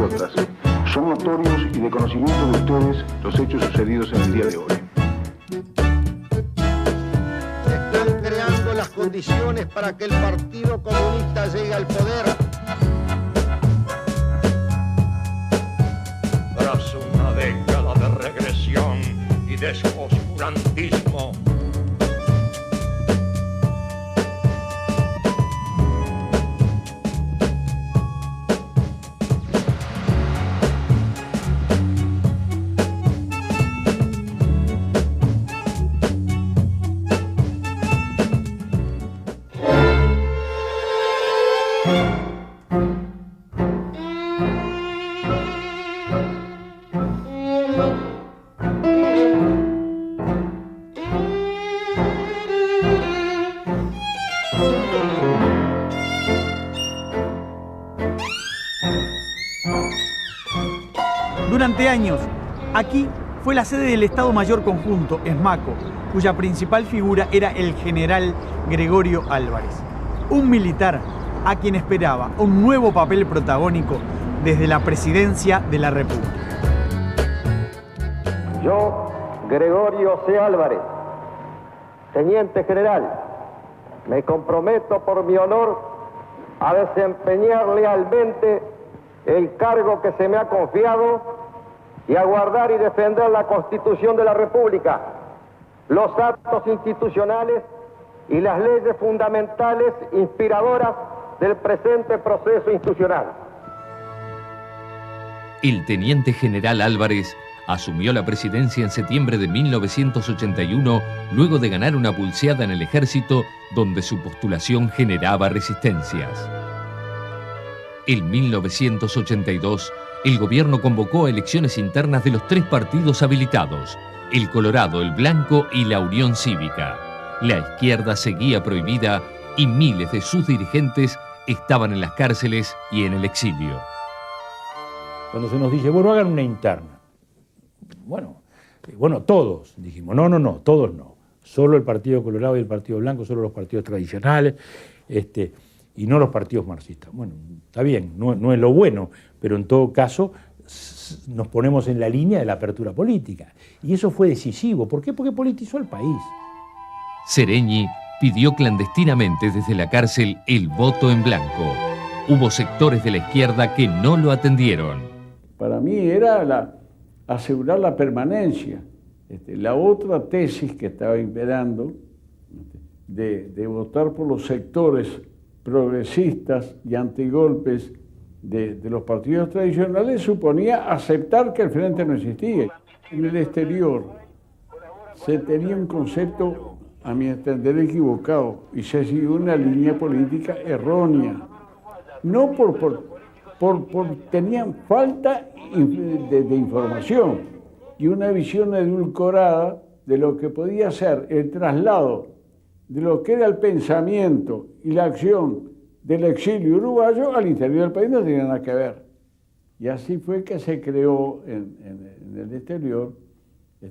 compatriotas, son notorios y de conocimiento de ustedes los hechos sucedidos en el día de hoy. Se están creando las condiciones para que el Partido Comunista llegue al poder. Tras una década de regresión y de oscurantismo, Durante años, aquí fue la sede del Estado Mayor Conjunto, ESMACO, cuya principal figura era el general Gregorio Álvarez, un militar a quien esperaba un nuevo papel protagónico desde la presidencia de la República. Yo, Gregorio C. Álvarez, teniente general, me comprometo por mi honor a desempeñar lealmente el cargo que se me ha confiado y a guardar y defender la Constitución de la República, los actos institucionales y las leyes fundamentales inspiradoras del presente proceso institucional. El teniente general Álvarez asumió la presidencia en septiembre de 1981 luego de ganar una pulseada en el ejército donde su postulación generaba resistencias. En 1982, el gobierno convocó a elecciones internas de los tres partidos habilitados, el Colorado, el Blanco y la Unión Cívica. La izquierda seguía prohibida y miles de sus dirigentes estaban en las cárceles y en el exilio. Cuando se nos dice, bueno, hagan una interna. Bueno, todos. Dijimos, no, todos no. Solo el Partido Colorado y el Partido Blanco, solo los partidos tradicionales, y no los partidos marxistas. Bueno, está bien, no es lo bueno, pero en todo caso nos ponemos en la línea de la apertura política. Y eso fue decisivo. ¿Por qué? Porque politizó el país. Sereñi pidió clandestinamente desde la cárcel el voto en blanco. Hubo sectores de la izquierda que no lo atendieron. Para mí era asegurar la permanencia. La otra tesis que estaba imperando de votar por los sectores progresistas y antigolpes de los partidos tradicionales suponía aceptar que el frente no existía. En el exterior se tenía un concepto, a mi entender, equivocado y se siguió una línea política errónea. No tenían falta de información y una visión edulcorada de lo que podía ser el traslado de lo que era el pensamiento y la acción del exilio uruguayo al interior del país. No tenía nada que ver. Y así fue que se creó en el exterior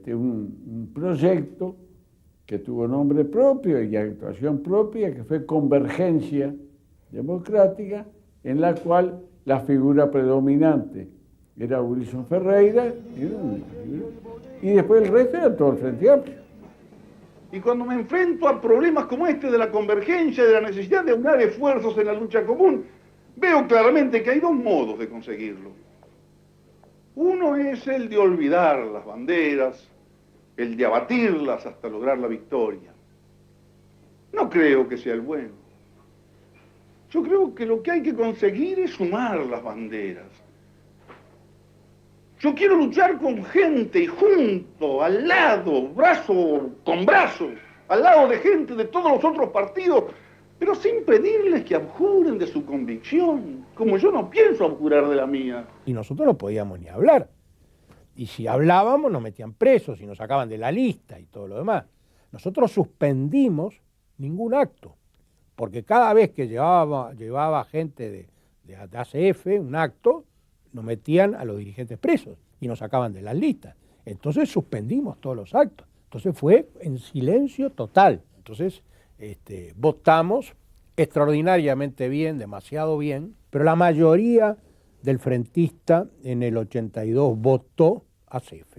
un proyecto que tuvo nombre propio y actuación propia, que fue Convergencia Democrática, en la cual la figura predominante era Wilson Ferreira y después el resto era todo el Frente Amplio. Y cuando me enfrento a problemas como este de la convergencia, de la necesidad de aunar esfuerzos en la lucha común, veo claramente que hay dos modos de conseguirlo. Uno es el de olvidar las banderas, el de abatirlas hasta lograr la victoria. No creo que sea el bueno. Yo creo que lo que hay que conseguir es sumar las banderas. Yo quiero luchar con gente y junto, al lado, brazo con brazo, al lado de gente de todos los otros partidos, pero sin pedirles que abjuren de su convicción, como yo no pienso abjurar de la mía. Y nosotros no podíamos ni hablar. Y si hablábamos nos metían presos y nos sacaban de la lista y todo lo demás. Nosotros suspendimos ningún acto, porque cada vez que llevaba gente de ACF un acto, nos metían a los dirigentes presos y nos sacaban de las listas. Entonces suspendimos todos los actos. Entonces fue en silencio total. Entonces votamos extraordinariamente bien, demasiado bien, pero la mayoría del frentista en el 82 votó a CF.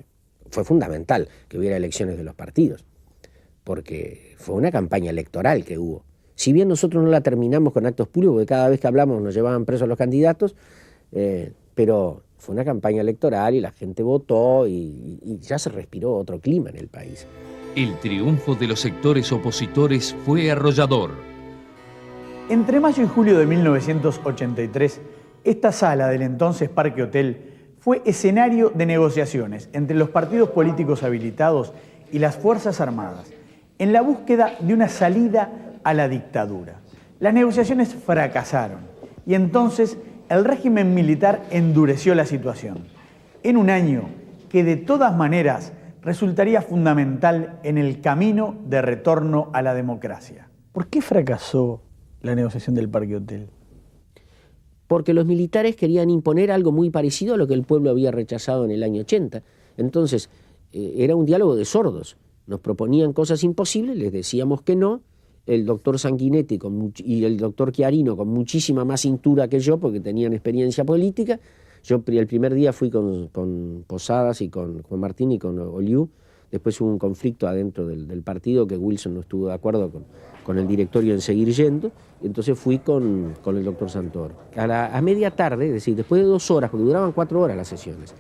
Fue fundamental que hubiera elecciones de los partidos, porque fue una campaña electoral que hubo. Si bien nosotros no la terminamos con actos públicos, porque cada vez que hablamos nos llevaban presos los candidatos, pero fue una campaña electoral y la gente votó y ya se respiró otro clima en el país. El triunfo de los sectores opositores fue arrollador. Entre mayo y julio de 1983, esta sala del entonces Parque Hotel fue escenario de negociaciones entre los partidos políticos habilitados y las Fuerzas Armadas en la búsqueda de una salida a la dictadura. Las negociaciones fracasaron y entonces el régimen militar endureció la situación. En un año que de todas maneras resultaría fundamental en el camino de retorno a la democracia. ¿Por qué fracasó la negociación del Parque Hotel? Porque los militares querían imponer algo muy parecido a lo que el pueblo había rechazado en el año 80. Entonces, era un diálogo de sordos. Nos proponían cosas imposibles, les decíamos que no. El doctor Sanguinetti y el doctor Chiarino, con muchísima más cintura que yo, porque tenían experiencia política. Yo el primer día fui con Posadas y con Juan Martín y con Oliu. Después hubo un conflicto adentro del partido que Wilson no estuvo de acuerdo con el directorio en seguir yendo. Entonces fui con el doctor Santoro. A media tarde, es decir, después de 2 horas, porque duraban 4 horas las sesiones,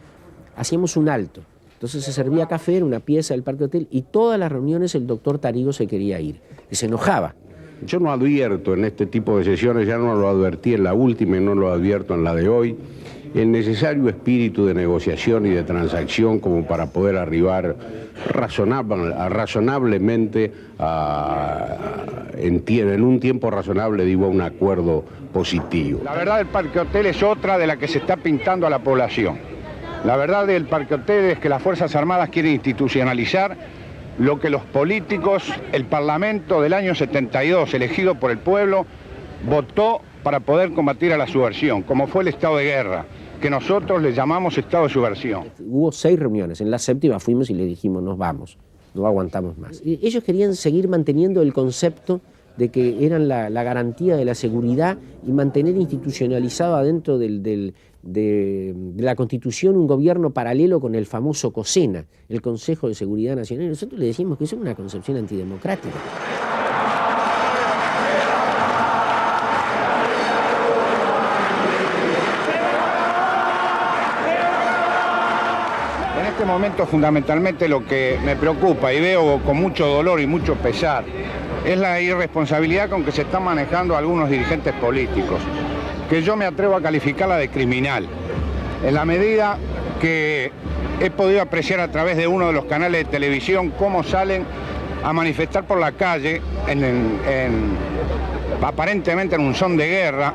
hacíamos un alto. Entonces se servía café en una pieza del Parque Hotel y todas las reuniones el doctor Tarigo se quería ir y se enojaba. Yo no advierto en este tipo de sesiones, ya no lo advertí en la última y no lo advierto en la de hoy, el necesario espíritu de negociación y de transacción como para poder arribar razonablemente en un tiempo razonable, digo, a un acuerdo positivo. La verdad del Parque Hotel es otra de la que se está pintando a la población. La verdad del Parque Hotel es que las Fuerzas Armadas quieren institucionalizar lo que los políticos, el Parlamento del año 72, elegido por el pueblo, votó para poder combatir a la subversión, como fue el estado de guerra, que nosotros le llamamos estado de subversión. Hubo 6 reuniones, en la 7ª fuimos y le dijimos nos vamos, no aguantamos más. Ellos querían seguir manteniendo el concepto de que eran la garantía de la seguridad y mantener institucionalizado adentro de la Constitución un gobierno paralelo con el famoso COSENA, el Consejo de Seguridad Nacional. Nosotros le decimos que eso es una concepción antidemocrática. En este momento fundamentalmente lo que me preocupa y veo con mucho dolor y mucho pesar es la irresponsabilidad con que se están manejando algunos dirigentes políticos, que yo me atrevo a calificarla de criminal, en la medida que he podido apreciar a través de uno de los canales de televisión cómo salen a manifestar por la calle, aparentemente en un son de guerra,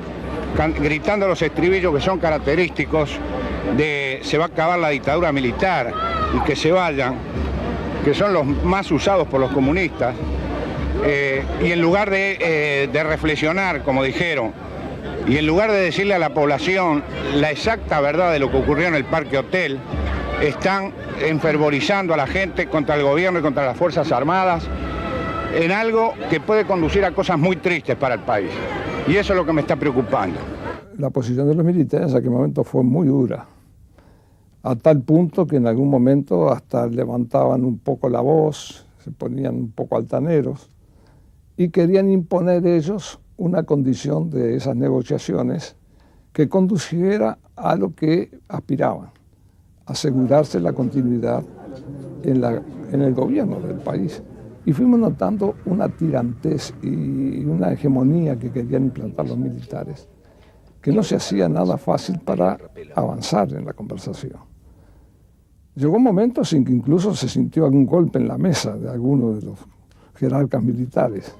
gritando los estribillos que son característicos de se va a acabar la dictadura militar y que se vayan, que son los más usados por los comunistas, y en lugar de reflexionar, como dijeron, y en lugar de decirle a la población la exacta verdad de lo que ocurrió en el Parque Hotel, están enfervorizando a la gente contra el gobierno y contra las Fuerzas Armadas en algo que puede conducir a cosas muy tristes para el país. Y eso es lo que me está preocupando. La posición de los militares en aquel momento fue muy dura, a tal punto que en algún momento hasta levantaban un poco la voz, se ponían un poco altaneros y querían imponer ellos una condición de esas negociaciones que conduciera a lo que aspiraban, asegurarse la continuidad en el gobierno del país. Y fuimos notando una tirantez y una hegemonía que querían implantar los militares, que no se hacía nada fácil para avanzar en la conversación. Llegó momentos en que incluso se sintió algún golpe en la mesa de algunos de los jerarcas militares.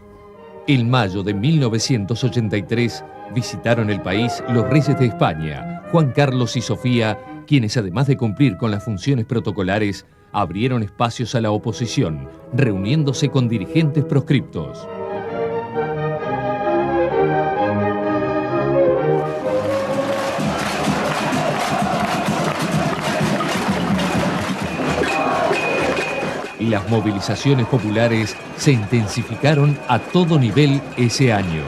En mayo de 1983 visitaron el país los reyes de España, Juan Carlos y Sofía, quienes además de cumplir con las funciones protocolares, abrieron espacios a la oposición, reuniéndose con dirigentes proscriptos. Las movilizaciones populares se intensificaron a todo nivel ese año.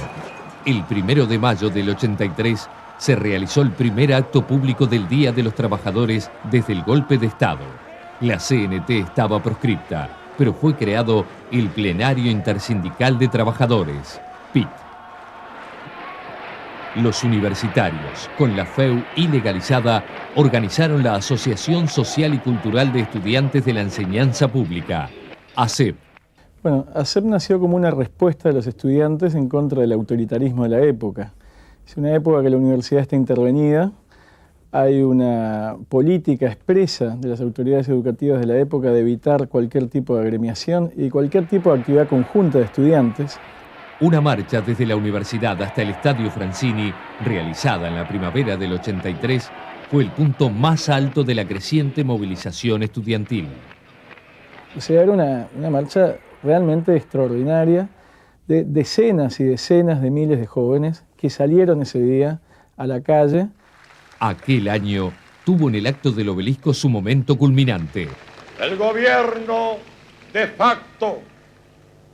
El 1 de mayo del 83 se realizó el primer acto público del Día de los Trabajadores desde el golpe de Estado. La CNT estaba proscripta, pero fue creado el Plenario Intersindical de Trabajadores, PIT. Los universitarios, con la FEU ilegalizada, organizaron la Asociación Social y Cultural de Estudiantes de la Enseñanza Pública, ASEP. Bueno, ASEP nació como una respuesta de los estudiantes en contra del autoritarismo de la época. Es una época que la universidad está intervenida, hay una política expresa de las autoridades educativas de la época de evitar cualquier tipo de agremiación y cualquier tipo de actividad conjunta de estudiantes. Una marcha desde la universidad hasta el Estadio Francini, realizada en la primavera del 83, fue el punto más alto de la creciente movilización estudiantil. O sea, era una marcha realmente extraordinaria de decenas y decenas de miles de jóvenes que salieron ese día a la calle. Aquel año tuvo en el acto del Obelisco su momento culminante. El gobierno de facto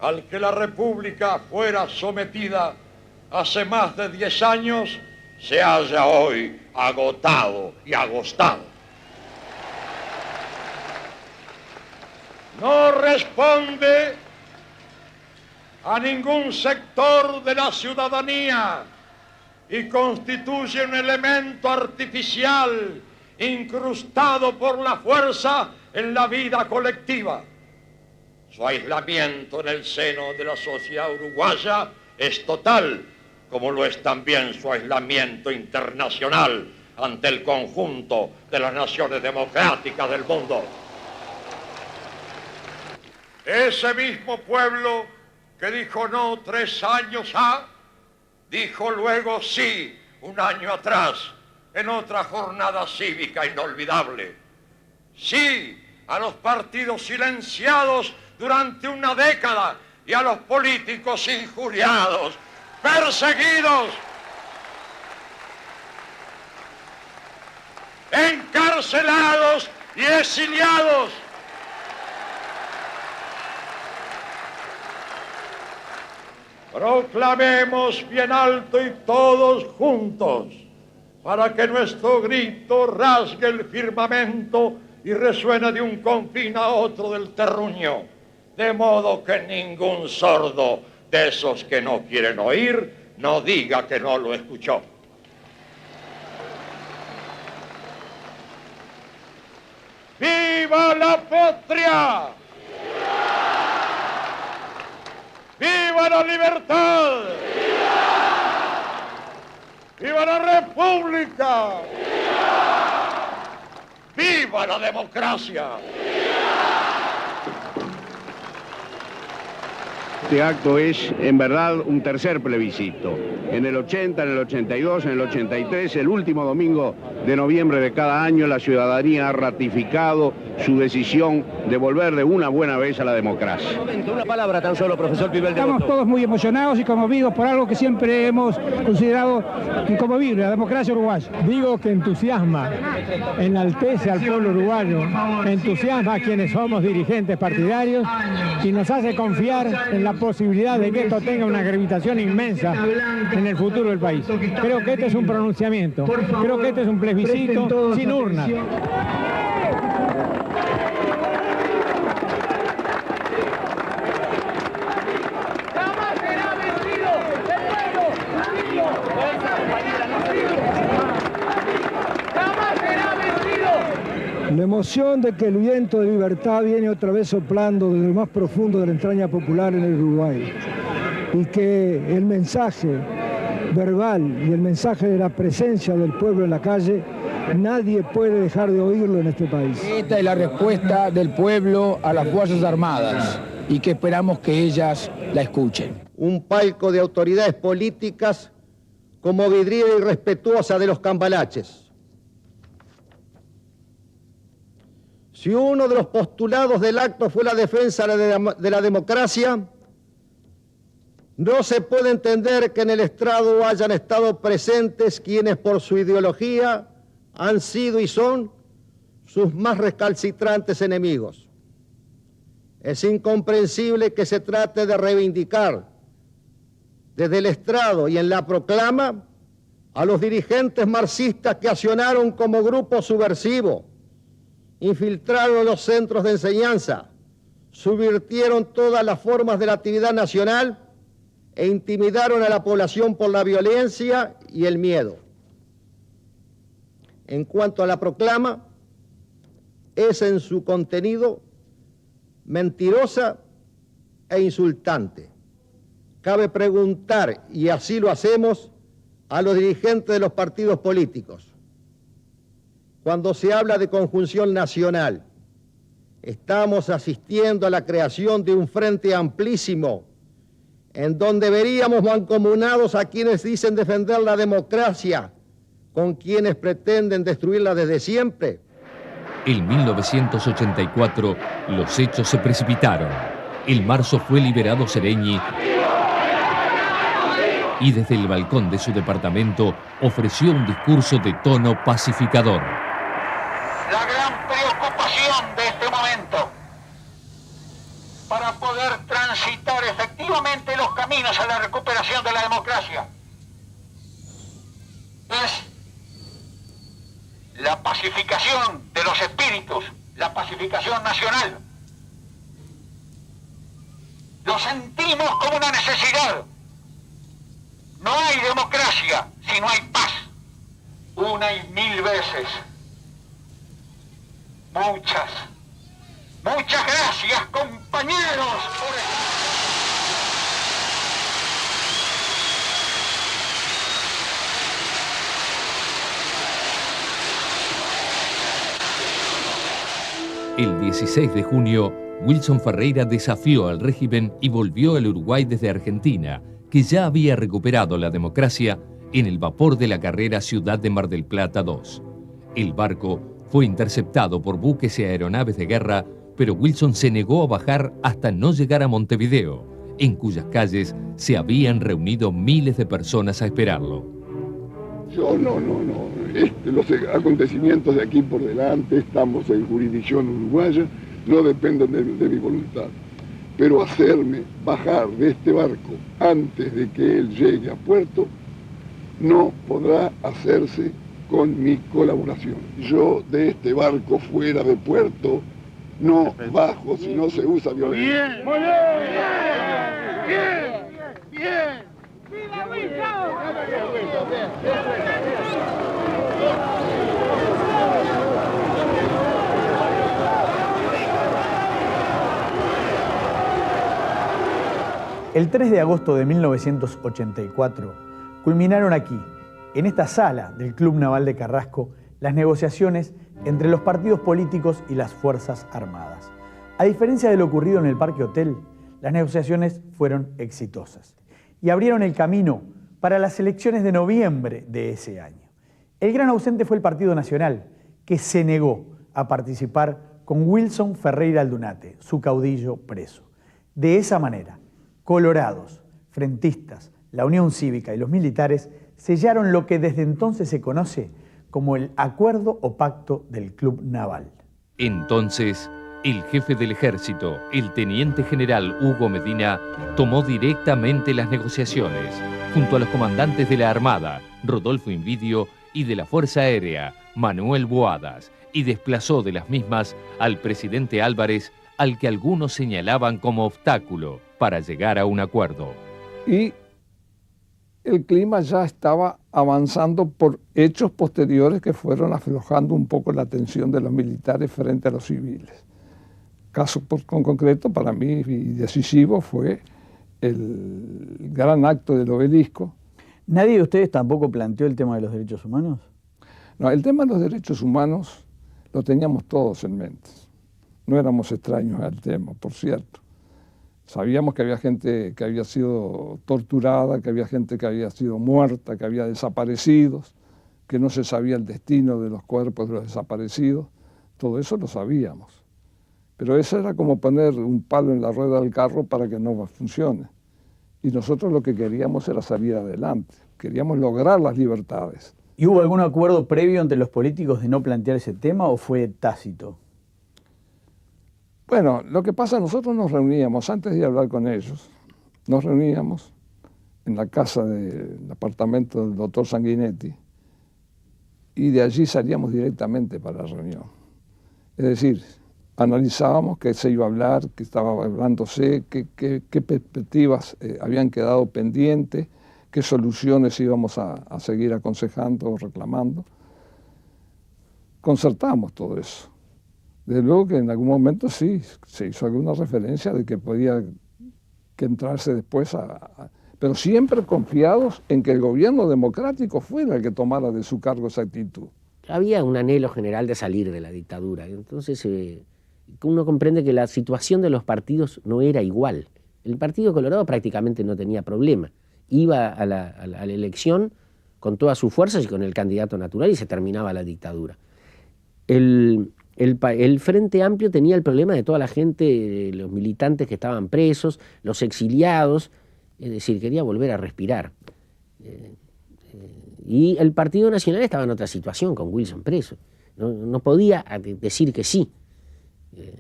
al que la República fuera sometida hace más de 10 años se halla hoy agotado y agostado. No responde a ningún sector de la ciudadanía y constituye un elemento artificial incrustado por la fuerza en la vida colectiva. Su aislamiento en el seno de la sociedad uruguaya es total, como lo es también su aislamiento internacional ante el conjunto de las naciones democráticas del mundo. Ese mismo pueblo que dijo no 3 años dijo luego sí 1 año atrás, en otra jornada cívica inolvidable. Sí a los partidos silenciados durante una década y a los políticos injuriados, perseguidos, encarcelados y exiliados. Proclamemos bien alto y todos juntos, para que nuestro grito rasgue el firmamento y resuene de un confín a otro del terruño, de modo que ningún sordo de esos que no quieren oír no diga que no lo escuchó. ¡Viva la patria! ¡Viva la libertad! ¡Viva la república! ¡Viva la democracia! Este acto es, en verdad, un tercer plebiscito. En el 80, en el 82, en el 83, el último domingo de noviembre de cada año, la ciudadanía ha ratificado su decisión de volver de una buena vez a la democracia. Una palabra tan solo, profesor Pivel. Estamos todos muy emocionados y conmovidos por algo que siempre hemos considerado inconmovible, la democracia uruguaya. Digo que entusiasma, enaltece al pueblo uruguayo, entusiasma a quienes somos dirigentes partidarios y nos hace confiar en la posibilidad de que esto tenga una gravitación inmensa en el futuro del país. Creo que este es un pronunciamiento, creo que este es un plebiscito sin urnas. La emoción de que el viento de libertad viene otra vez soplando desde lo más profundo de la entraña popular en el Uruguay y que el mensaje verbal y el mensaje de la presencia del pueblo en la calle, nadie puede dejar de oírlo en este país. Esta es la respuesta del pueblo a las Fuerzas Armadas y que esperamos que ellas la escuchen. Un palco de autoridades políticas como vidriera irrespetuosa de los cambalaches. Si uno de los postulados del acto fue la defensa de la democracia, no se puede entender que en el estrado hayan estado presentes quienes por su ideología han sido y son sus más recalcitrantes enemigos. Es incomprensible que se trate de reivindicar desde el estrado y en la proclama a los dirigentes marxistas que accionaron como grupo subversivo, infiltraron los centros de enseñanza, subvirtieron todas las formas de la actividad nacional e intimidaron a la población por la violencia y el miedo. En cuanto a la proclama, es en su contenido mentirosa e insultante. Cabe preguntar, y así lo hacemos, a los dirigentes de los partidos políticos. Cuando se habla de conjunción nacional, estamos asistiendo a la creación de un frente amplísimo en donde veríamos mancomunados a quienes dicen defender la democracia con quienes pretenden destruirla desde siempre. En 1984, los hechos se precipitaron. En marzo fue liberado Seregni y desde el balcón de su departamento ofreció un discurso de tono pacificador. La gran preocupación de este momento para poder transitar efectivamente los caminos a la recuperación de la democracia es la pacificación de los espíritus, la pacificación nacional. Lo sentimos como una necesidad. No hay democracia si no hay paz. Una y mil veces. Muchas gracias, compañeros, por El 16 de junio, Wilson Ferreira desafió al régimen y volvió al Uruguay desde Argentina, que ya había recuperado la democracia, en el vapor de la carrera Ciudad de Mar del Plata II. El barco fue interceptado por buques y aeronaves de guerra, pero Wilson se negó a bajar hasta no llegar a Montevideo, en cuyas calles se habían reunido miles de personas a esperarlo. Yo no. Los acontecimientos de aquí por delante, estamos en jurisdicción uruguaya, no dependen de mi voluntad. Pero hacerme bajar de este barco antes de que él llegue a puerto no podrá hacerse con mi colaboración. Yo de este barco fuera de puerto no bajo si no se usa violencia. bien, muy bien. ¡Viva Wilson! El 3 de agosto de 1984 culminaron aquí, en esta sala del Club Naval de Carrasco, las negociaciones entre los partidos políticos y las Fuerzas Armadas. A diferencia de lo ocurrido en el Parque Hotel, las negociaciones fueron exitosas y abrieron el camino para las elecciones de noviembre de ese año. El gran ausente fue el Partido Nacional, que se negó a participar con Wilson Ferreira Aldunate, su caudillo preso. De esa manera, colorados, frentistas, la Unión Cívica y los militares sellaron lo que desde entonces se conoce como el Acuerdo o Pacto del Club Naval. Entonces, el jefe del ejército, el teniente general Hugo Medina, tomó directamente las negociaciones, junto a los comandantes de la Armada, Rodolfo Invidio, y de la Fuerza Aérea, Manuel Boadas, y desplazó de las mismas al presidente Álvarez, al que algunos señalaban como obstáculo para llegar a un acuerdo. Y el clima ya estaba avanzando por hechos posteriores que fueron aflojando un poco la tensión de los militares frente a los civiles. Caso con concreto, para mí y decisivo, fue el gran acto del Obelisco. ¿Nadie de ustedes tampoco planteó el tema de los derechos humanos? No, el tema de los derechos humanos lo teníamos todos en mente. No éramos extraños al tema, por cierto. Sabíamos que había gente que había sido torturada, que había gente que había sido muerta, que había desaparecidos, que no se sabía el destino de los cuerpos de los desaparecidos. Todo eso lo sabíamos. Pero eso era como poner un palo en la rueda del carro para que no funcione. Y nosotros lo que queríamos era salir adelante. Queríamos lograr las libertades. ¿Y hubo algún acuerdo previo entre los políticos de no plantear ese tema o fue tácito? Bueno, lo que pasa, nosotros nos reuníamos, antes de hablar con ellos, nos reuníamos en la casa del apartamento del doctor Sanguinetti, y de allí salíamos directamente para la reunión. Es decir, analizábamos qué se iba a hablar, qué estaba hablándose, qué perspectivas habían quedado pendientes, qué soluciones íbamos a seguir aconsejando o reclamando. Concertamos todo eso. Desde luego que en algún momento sí se hizo alguna referencia de que podía que entrarse después pero siempre confiados en que el gobierno democrático fuera el que tomara de su cargo esa actitud. Había un anhelo general de salir de la dictadura. Entonces uno comprende que la situación de los partidos no era igual. El Partido Colorado prácticamente no tenía problema. Iba a la elección con todas sus fuerzas y con el candidato natural y se terminaba la dictadura. El Frente Amplio tenía el problema de toda la gente, los militantes que estaban presos, los exiliados, es decir, quería volver a respirar. Y el Partido Nacional estaba en otra situación, con Wilson preso. No podía decir que sí.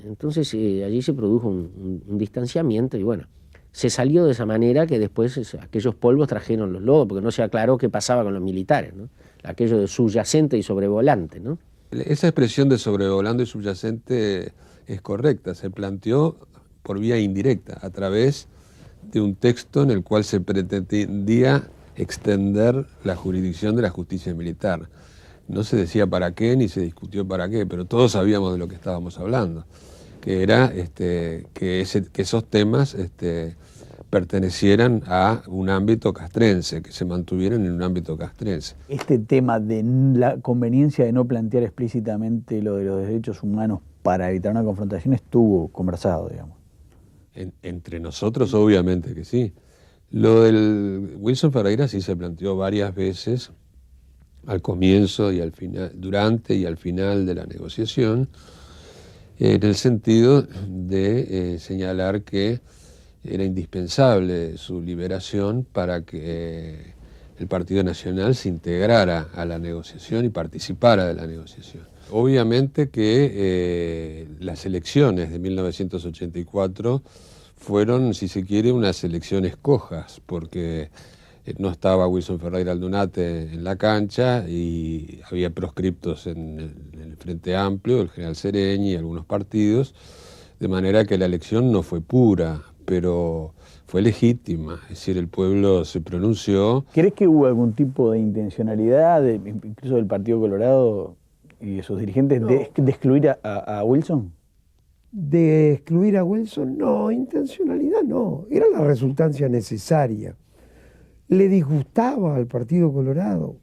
Entonces allí se produjo un distanciamiento y bueno, se salió de esa manera que después aquellos polvos trajeron los lodos, porque no se aclaró qué pasaba con los militares, ¿no? Aquello de subyacente y sobrevolante, ¿no? Esa expresión de sobrevolando y subyacente es correcta, se planteó por vía indirecta, a través de un texto en el cual se pretendía extender la jurisdicción de la justicia militar. No se decía para qué, ni se discutió para qué, pero todos sabíamos de lo que estábamos hablando, que era que esos temas pertenecieran a un ámbito castrense, que se mantuvieran en un ámbito castrense. Este tema de la conveniencia de no plantear explícitamente lo de los derechos humanos para evitar una confrontación estuvo conversado, digamos. Entre nosotros, obviamente que sí. Lo del Wilson Ferreira sí se planteó varias veces, al comienzo y al final, durante y al final de la negociación, en el sentido de señalar que era indispensable su liberación para que el Partido Nacional se integrara a la negociación y participara de la negociación. Obviamente que las elecciones de 1984 fueron, si se quiere, unas elecciones cojas, porque no estaba Wilson Ferreira Aldunate en la cancha y había proscriptos en el Frente Amplio, el general Sereñi y algunos partidos, de manera que la elección no fue pura, pero fue legítima, es decir, el pueblo se pronunció. ¿Crees que hubo algún tipo de intencionalidad, incluso del Partido Colorado y de sus dirigentes, de excluir a Wilson? De excluir a Wilson, no, intencionalidad no, era la resultancia necesaria. ¿Le disgustaba al Partido Colorado?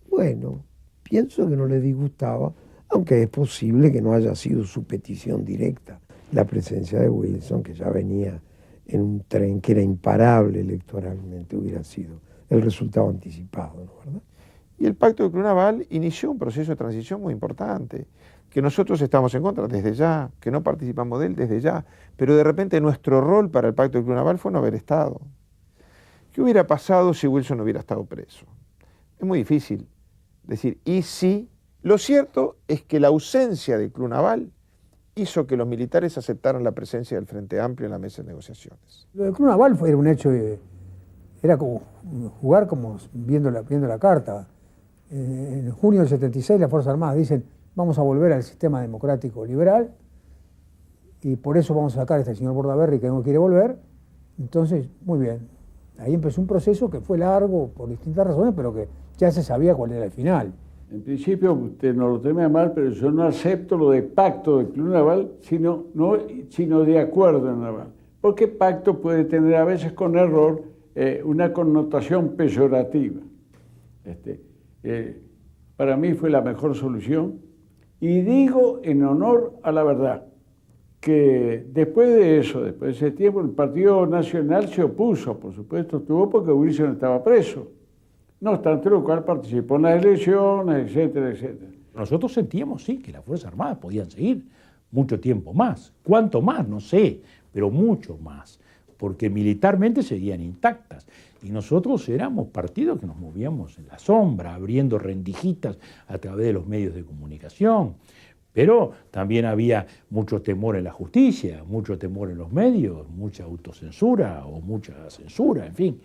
Bueno, pienso que no le disgustaba, aunque es posible que no haya sido su petición directa. La presencia de Wilson, que ya venía en un tren que era imparable electoralmente, hubiera sido el resultado anticipado, ¿no? ¿Verdad? Y el Pacto de Club Naval inició un proceso de transición muy importante, que nosotros estamos en contra desde ya, que no participamos de él desde ya, pero de repente nuestro rol para el Pacto de Club Naval fue no haber estado. ¿Qué hubiera pasado si Wilson no hubiera estado preso? Es muy difícil decir, y sí, lo cierto es que la ausencia del Club Naval hizo que los militares aceptaran la presencia del Frente Amplio en la mesa de negociaciones. Lo del Club Naval era un hecho, era como jugar como viendo la carta. En junio del 76 las Fuerzas Armadas dicen, vamos a volver al sistema democrático liberal y por eso vamos a sacar a este señor Bordaberry que no quiere volver. Entonces, muy bien, ahí empezó un proceso que fue largo por distintas razones, pero que ya se sabía cuál era el final. En principio, usted no lo teme a mal, pero yo no acepto lo de pacto del Club Naval, sino de acuerdo naval. Porque pacto puede tener a veces con error una connotación peyorativa. Para mí fue la mejor solución. Y digo en honor a la verdad, que después de eso, después de ese tiempo, el Partido Nacional se opuso, por supuesto, estuvo porque Wilson estaba preso. No obstante lo cual participó en las elecciones, etcétera, etcétera. Nosotros sentíamos, sí, que las Fuerzas Armadas podían seguir mucho tiempo más. ¿Cuánto más? No sé, pero mucho más, porque militarmente seguían intactas. Y nosotros éramos partidos que nos movíamos en la sombra, abriendo rendijitas a través de los medios de comunicación. Pero también había mucho temor en la justicia, mucho temor en los medios, mucha autocensura o mucha censura, en fin.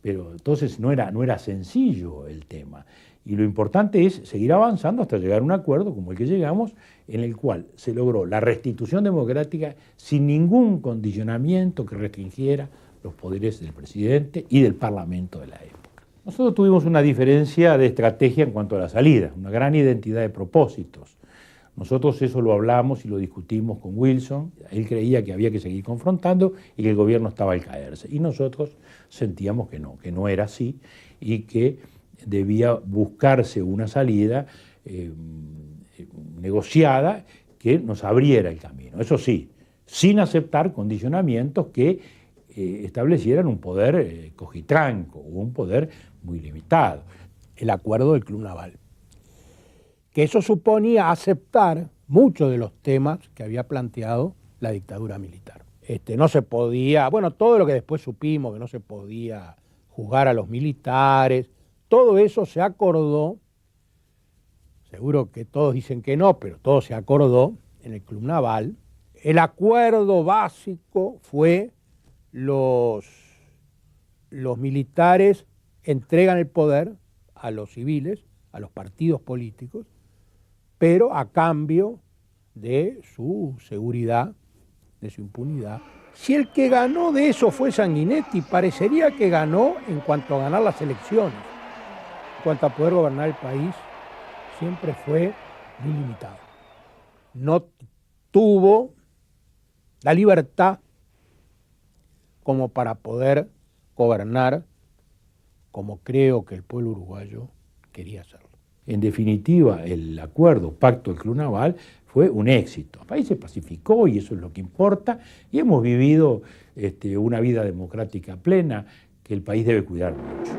Pero entonces no era sencillo el tema. Y lo importante es seguir avanzando hasta llegar a un acuerdo como el que llegamos, en el cual se logró la restitución democrática sin ningún condicionamiento que restringiera los poderes del presidente y del Parlamento de la época. Nosotros tuvimos una diferencia de estrategia en cuanto a la salida, una gran identidad de propósitos. Nosotros eso lo hablamos y lo discutimos con Wilson. Él creía que había que seguir confrontando y que el gobierno estaba al caerse. Y nosotros sentíamos que no era así y que debía buscarse una salida negociada que nos abriera el camino. Eso sí, sin aceptar condicionamientos que establecieran un poder cojitranco o un poder muy limitado. El acuerdo del Club Naval. Que eso suponía aceptar muchos de los temas que había planteado la dictadura militar. No se podía, bueno, todo lo que después supimos, que no se podía juzgar a los militares, todo eso se acordó, seguro que todos dicen que no, pero todo se acordó en el Club Naval. El acuerdo básico fue los militares entregan el poder a los civiles, a los partidos políticos, pero a cambio de su seguridad, de su impunidad. Si el que ganó de eso fue Sanguinetti, parecería que ganó en cuanto a ganar las elecciones. En cuanto a poder gobernar el país, siempre fue muy limitado. No tuvo la libertad como para poder gobernar como creo que el pueblo uruguayo quería hacerlo. En definitiva, el acuerdo, pacto del Club Naval, fue un éxito. El país se pacificó y eso es lo que importa, y hemos vivido una vida democrática plena que el país debe cuidar mucho.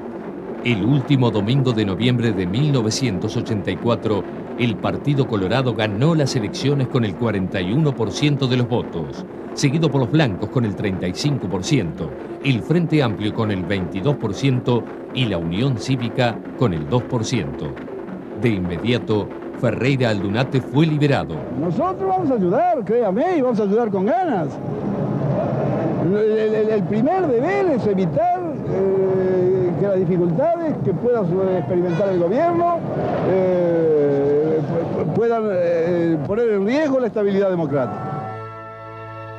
El último domingo de noviembre de 1984, el Partido Colorado ganó las elecciones con el 41% de los votos, seguido por los blancos con el 35%, el Frente Amplio con el 22% y la Unión Cívica con el 2%. De inmediato, Ferreira Aldunate fue liberado. Nosotros vamos a ayudar, créame, y vamos a ayudar con ganas. El primer deber es evitar que las dificultades que pueda experimentar el gobierno puedan poner en riesgo la estabilidad democrática.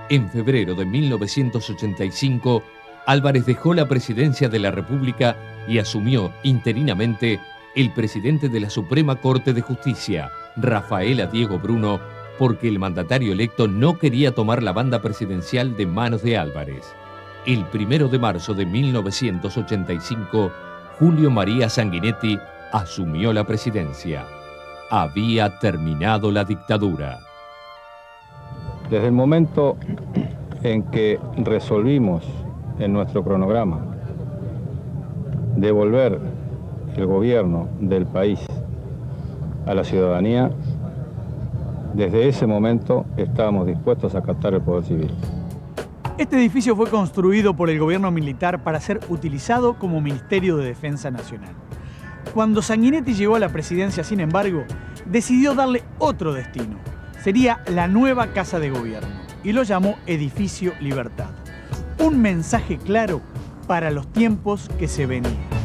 En febrero de 1985, Álvarez dejó la presidencia de la República y asumió interinamente el presidente de la Suprema Corte de Justicia, Rafaela Diego Bruno, porque el mandatario electo no quería tomar la banda presidencial de manos de Álvarez. El 1 de marzo de 1985, Julio María Sanguinetti asumió la presidencia. Había terminado la dictadura. Desde el momento en que resolvimos en nuestro cronograma devolver el gobierno del país a la ciudadanía, desde ese momento estábamos dispuestos a acatar el poder civil. Este edificio fue construido por el gobierno militar para ser utilizado como Ministerio de Defensa Nacional. Cuando Sanguinetti llegó a la presidencia, sin embargo, decidió darle otro destino. Sería la nueva Casa de Gobierno y lo llamó Edificio Libertad. Un mensaje claro para los tiempos que se venían.